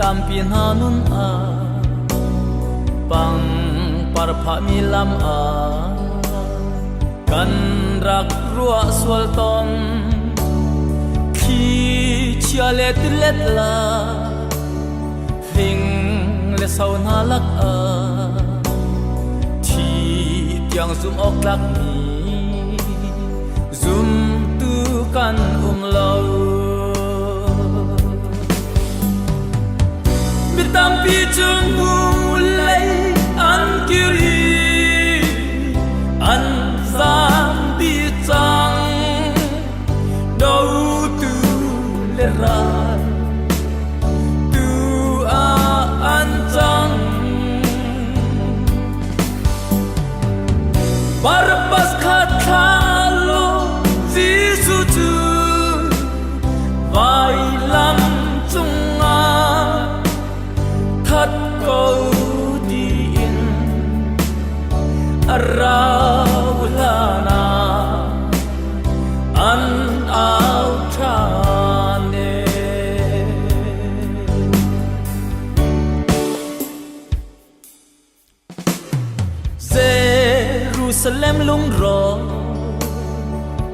tampin hanun a pang parpha mi lam a kan rak ruwa swal ton khi chia let let la hing le sau na lak a thi tiang zum ok lak mi zum tu kan lo tam pi chung mu lay an kiri an giang đi chang đâu tu le ra tu a an chang barbas khat khalo jisu tu vai lam chung a thật câu din arawlana an ao thane Jerusalem lung ro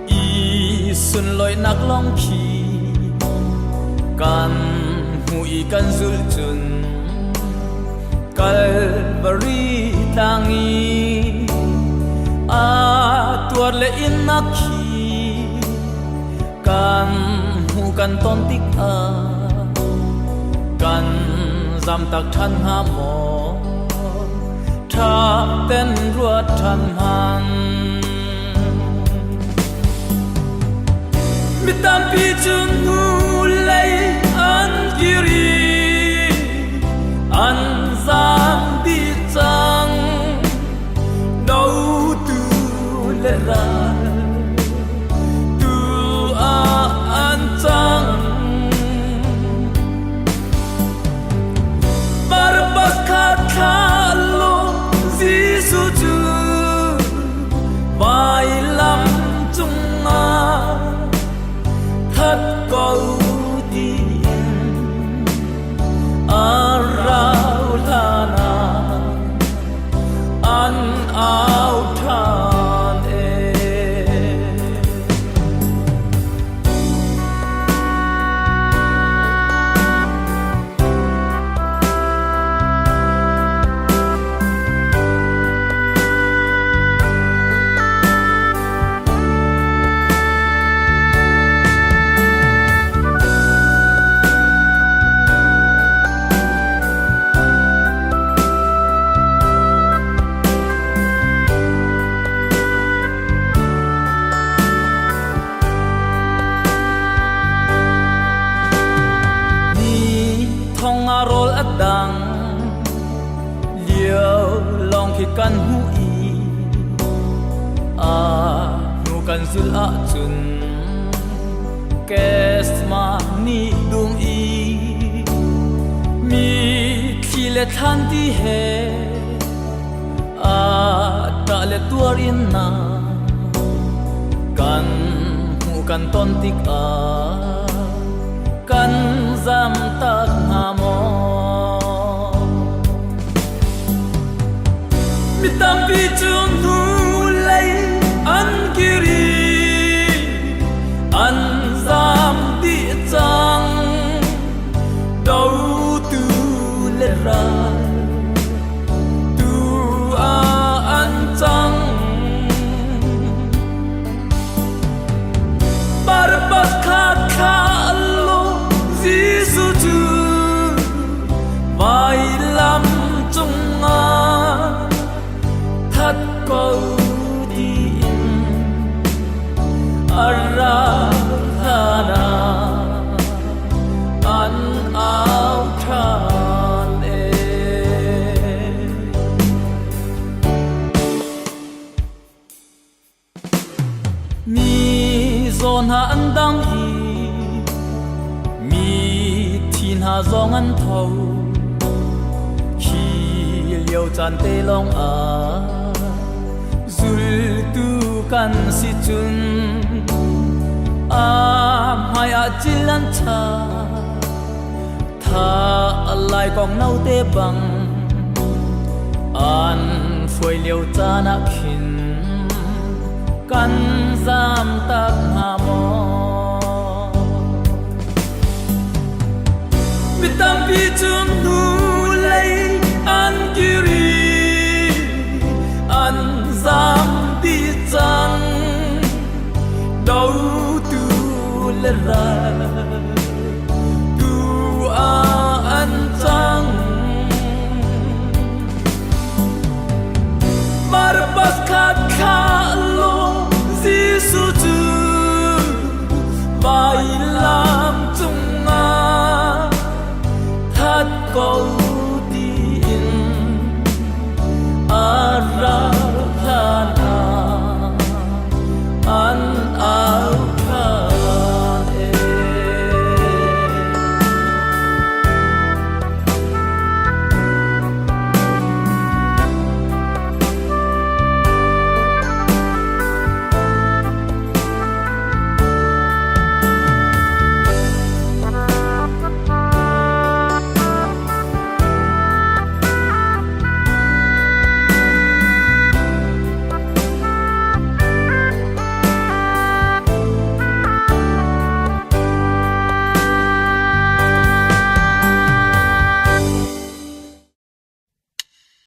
i sun loi nak long khi kan hui kan zul chun Calvary tangi a tuar le in nakhi kan hu kan ton tik a kan zam tak than ha mo tha ten ruat than han mi tam pi chung nu lay an kiri an giang đi chang đâu tu le ra tu a an chang barbas khat khalo jisu tu vai lam chung a thật câu đi arawlana an ao thane rol adang liao long khi kan hui a nu kan zul a chun kes ma ni dum i mi khi le than ti he a ta le tuarin na kan hu kan ton tik a kan zam tak ha mo mi tam pi chung nu lay an kiri an zam đi chang đâu tu le ra tu a an chang barbas khat khalo jisu tu vai lam chung a thật câu din arawlana an ao thane mi zon ha an dang hi mi thin ha zong an thau khi liêu chan te long a zul tu kan si chun a mai a chilan cha tha lại còn nâu tê bằng an phơi liều cha na khin căn giam tak hà mò bitam pi chung nu lấy an kiri an giam đi chăng đâu tu lê ra tu an chăng marpas khat khat